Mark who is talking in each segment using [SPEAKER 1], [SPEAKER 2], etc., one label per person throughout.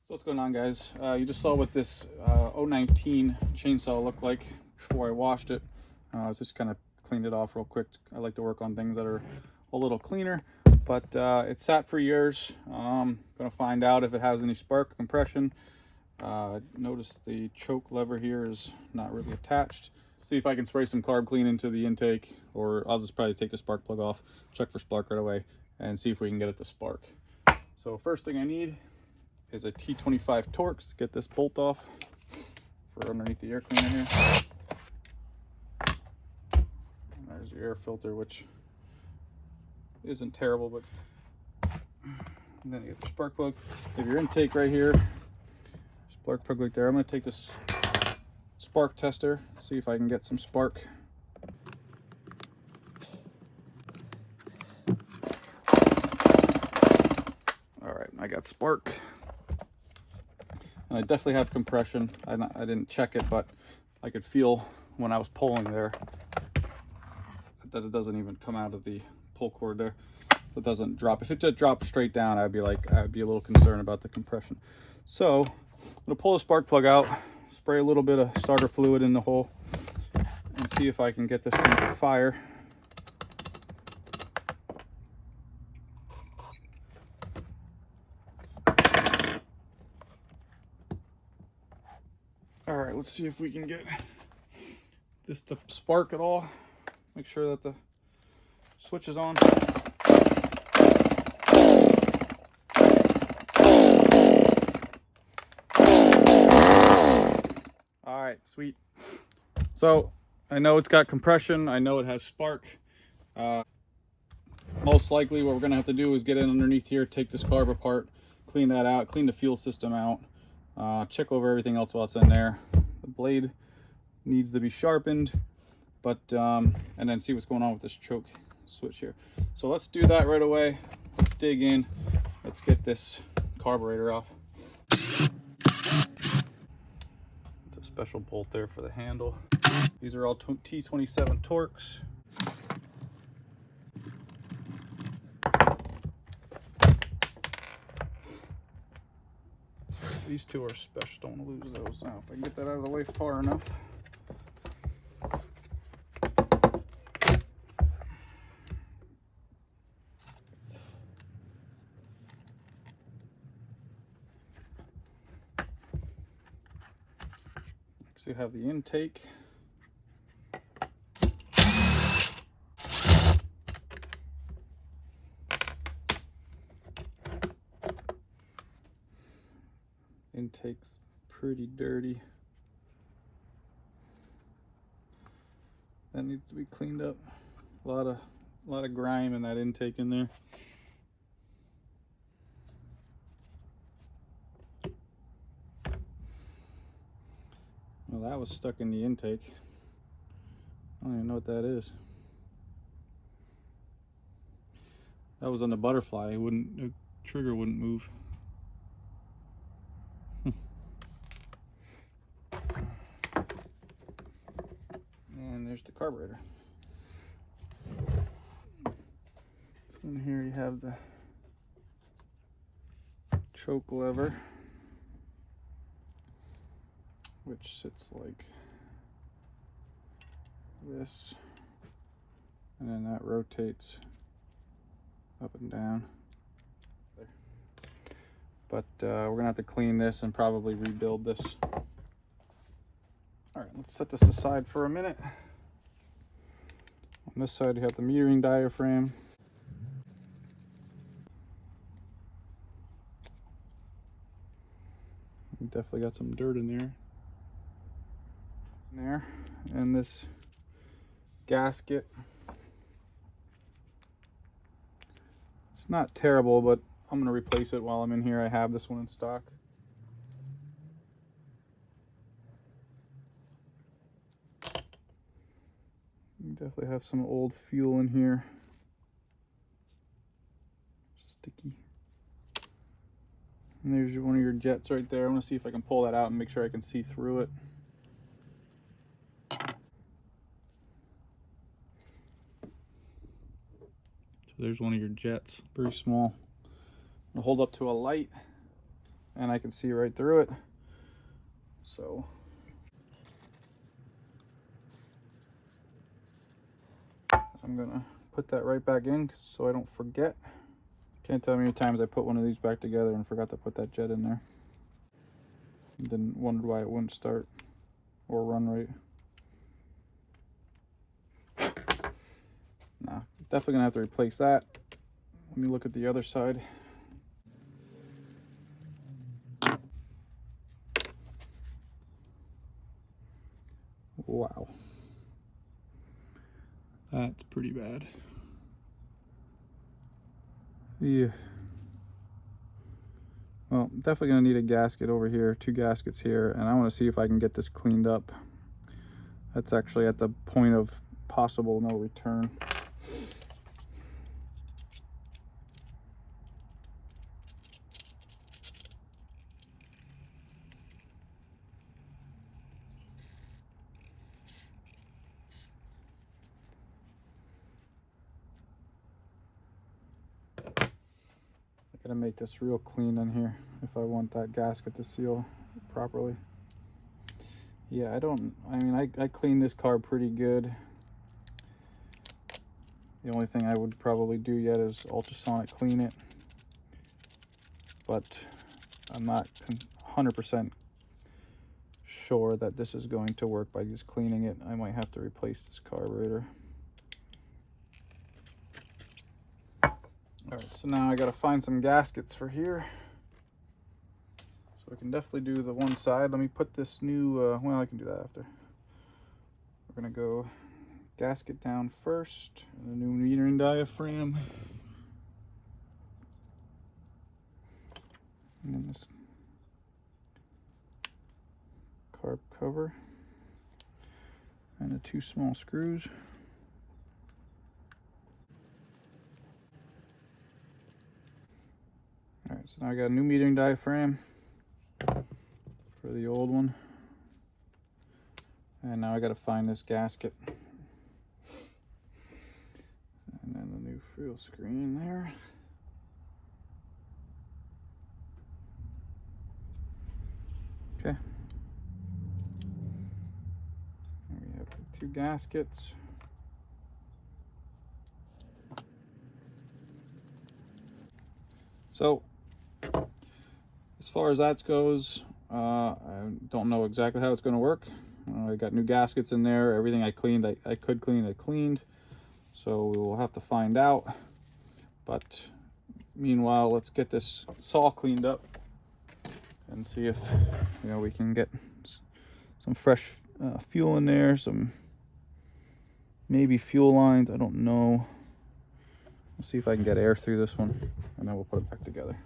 [SPEAKER 1] So what's going on, guys? You just saw what this 019 chainsaw looked like before I washed it. I just kind of cleaned it off real quick. I like to work on things that are a little cleaner, but it sat for years. Gonna find out if it has any spark compression. Notice the choke lever here is not really attached. See if I can spray some carb clean into the intake, or I'll just probably take the spark plug off, check for spark right away, and see if we can get it to spark. So first thing I need is a T25 Torx to get this bolt off for underneath the air cleaner here. And there's your air filter, which isn't terrible, but and then you get the spark plug. You have your intake right here, spark plug right there. I'm going to take this spark tester, see if I can get some spark. All right, I got spark. And I definitely have compression. I didn't check it, but I could feel when I was pulling there that it doesn't even come out of the pull cord there, so it doesn't drop. If it just dropped straight down, I'd be a little concerned about the compression. So I'm gonna pull the spark plug out, spray a little bit of starter fluid in the hole, and see if I can get this thing to fire. All right, let's see if we can get this to spark at all. Make sure that the switch is on. All right, sweet. So I know it's got compression. I know it has spark. Most likely what we're gonna have to do is get in underneath here, take this carb apart, clean that out, clean the fuel system out, check over everything else while it's in there. The blade needs to be sharpened, but and then see what's going on with this choke switch here. So let's do that right away. Let's dig in. Let's get this carburetor off. It's a special bolt there for the handle. These are all T27 Torx. These two are special, don't want to lose those. Now, if I can get that out of the way far enough. Next, you have the intake. Intake's pretty dirty. That needs to be cleaned up. A lot of grime in that intake in there. Well, that was stuck in the intake. I don't even know what that is. That was on the butterfly. The trigger wouldn't move. And there's the carburetor. So in here you have the choke lever, which sits like this, and then that rotates up and down. But we're gonna have to clean this and probably rebuild this. All right, let's set this aside for a minute. On this side, you have the metering diaphragm. You definitely got some dirt in there. And this gasket. It's not terrible, but I'm gonna replace it while I'm in here. I have this one in stock. You definitely have some old fuel in here. Sticky. And there's one of your jets right there. I'm gonna see if I can pull that out and make sure I can see through it. So there's one of your jets, very small. It'll hold up to a light, and I can see right through it. So I'm gonna put that right back in so I don't forget. Can't tell how many times I put one of these back together and forgot to put that jet in there. And then wondered why it wouldn't start or run right. Nah, definitely gonna have to replace that. Let me look at the other side. Wow. That's pretty bad. Yeah. Well, definitely gonna need a gasket over here, 2 gaskets here, and I wanna see if I can get this cleaned up. That's actually at the point of possible no return. I gotta make this real clean in here if I want that gasket to seal properly. Yeah, I clean this car pretty good. The only thing I would probably do yet is ultrasonic clean it, but I'm not 100% sure that this is going to work by just cleaning it. I might have to replace this carburetor. All right, so now I gotta find some gaskets for here. So I can definitely do the one side. Let me put this new, well, I can do that after. We're gonna go gasket down first, and the new metering diaphragm. And then this carb cover. And the 2 small screws. All right, so now I got a new metering diaphragm for the old one. And now I got to find this gasket. And then the new fuel screen there. Okay. And we have the 2 gaskets. So, as far as that goes, I don't know exactly how it's going to work. I got new gaskets in there. Everything I cleaned, I could clean, I cleaned. So we will have to find out. But meanwhile, let's get this saw cleaned up and see if we can get some fresh fuel in there, some maybe fuel lines. I don't know. Let's see if I can get air through this one, and then we'll put it back together.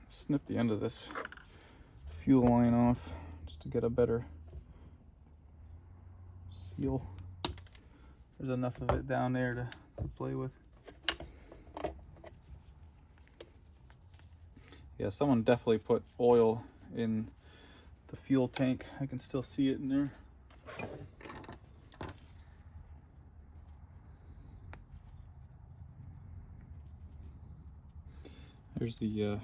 [SPEAKER 1] Snip the end of this fuel line off just to get a better seal. There's enough of it down there to play with. Yeah, someone definitely put oil in the fuel tank. I can still see it in there. There's the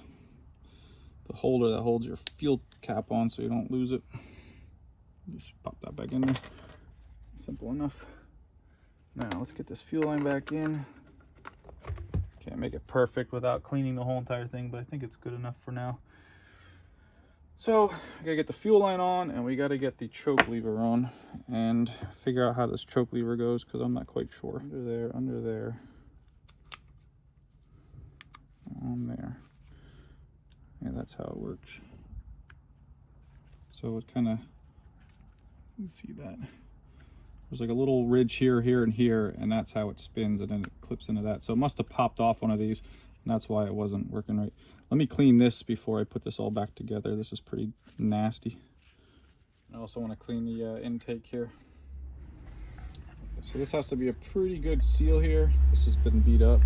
[SPEAKER 1] holder that holds your fuel cap on so you don't lose it. Just pop that back in there. Simple enough. Now let's get this fuel line back in. Can't make it perfect without cleaning the whole entire thing, but I think it's good enough for now. So I gotta get the fuel line on, and we gotta get the choke lever on and figure out how this choke lever goes, because I'm not quite sure. Under there, on there. Yeah, that's how it works. So it kind of, you see that? There's like a little ridge here, here, and here, and that's how it spins, and then it clips into that. So it must have popped off one of these, and that's why it wasn't working right. Let me clean this before I put this all back together. This is pretty nasty. I also want to clean the intake here. Okay, so this has to be a pretty good seal here. This has been beat up.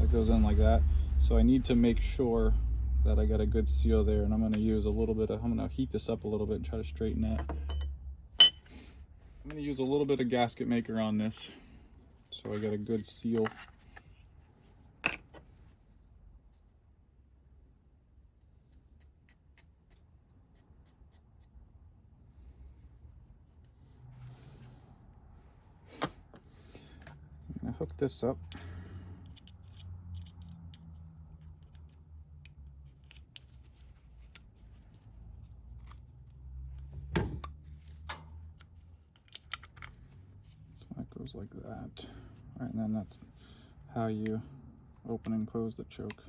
[SPEAKER 1] That goes in like that. So I need to make sure that I got a good seal there, and I'm going to use a little bit of, I'm going to heat this up a little bit and try to straighten that. I'm going to use a little bit of gasket maker on this so I get a good seal. I'm going to hook this up. Goes like that. All right, and then that's how you open and close the choke.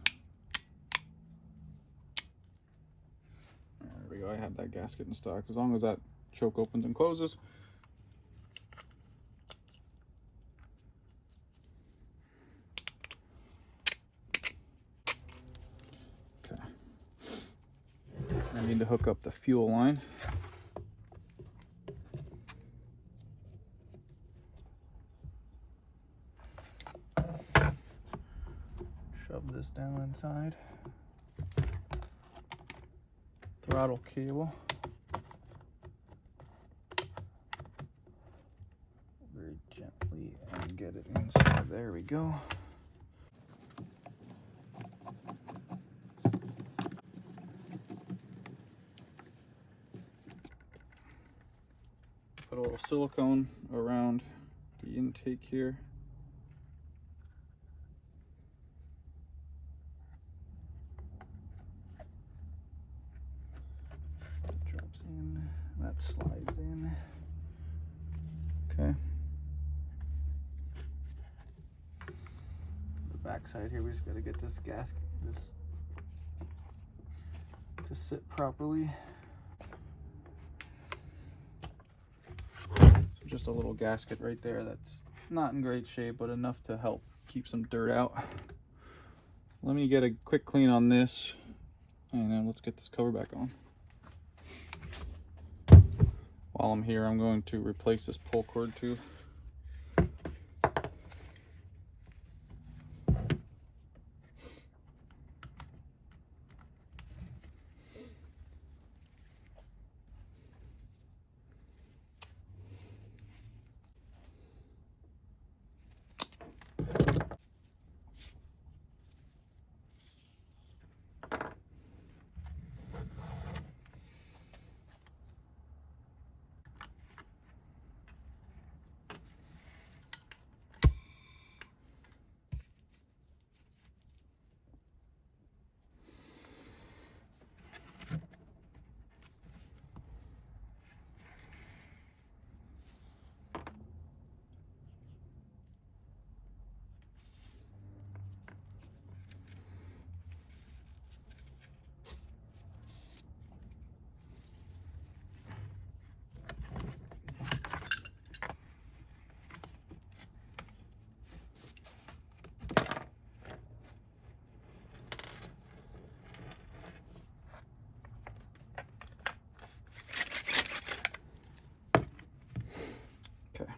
[SPEAKER 1] There we go. I had that gasket in stock. As long as that choke opens and closes. Okay. I need to hook up the fuel line. Shove this down inside. Throttle cable. Very gently and get it inside. There we go. Put a little silicone around the intake here. That slides in. Okay. The back side here, we just got to get this gasket, this to sit properly. So just a little gasket right there that's not in great shape, but enough to help keep some dirt out. Let me get a quick clean on this, and then let's get this cover back on. While I'm here, I'm going to replace this pull cord too. Okay.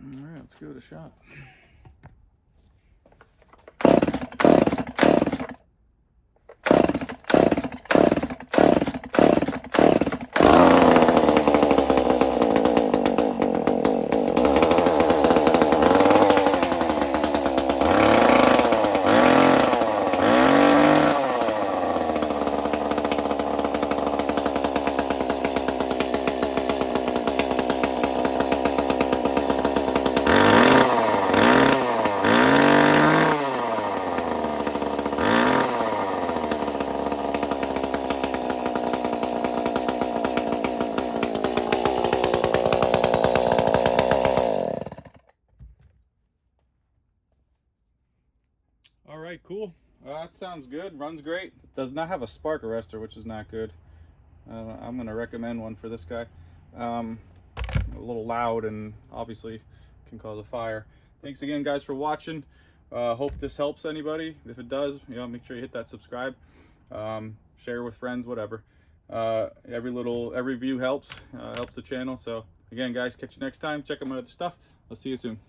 [SPEAKER 1] All right, let's give it a shot. right, cool. That sounds good. Runs great. Does not have a spark arrestor, which is not good. I'm going to recommend one for this guy. A little loud and obviously can cause a fire. Thanks again, guys, for watching. Hope this helps anybody. If it does, you know, make sure you hit that subscribe, share with friends, whatever. Every view helps, helps the channel. So again, guys, catch you next time. Check out my other stuff. I'll see you soon.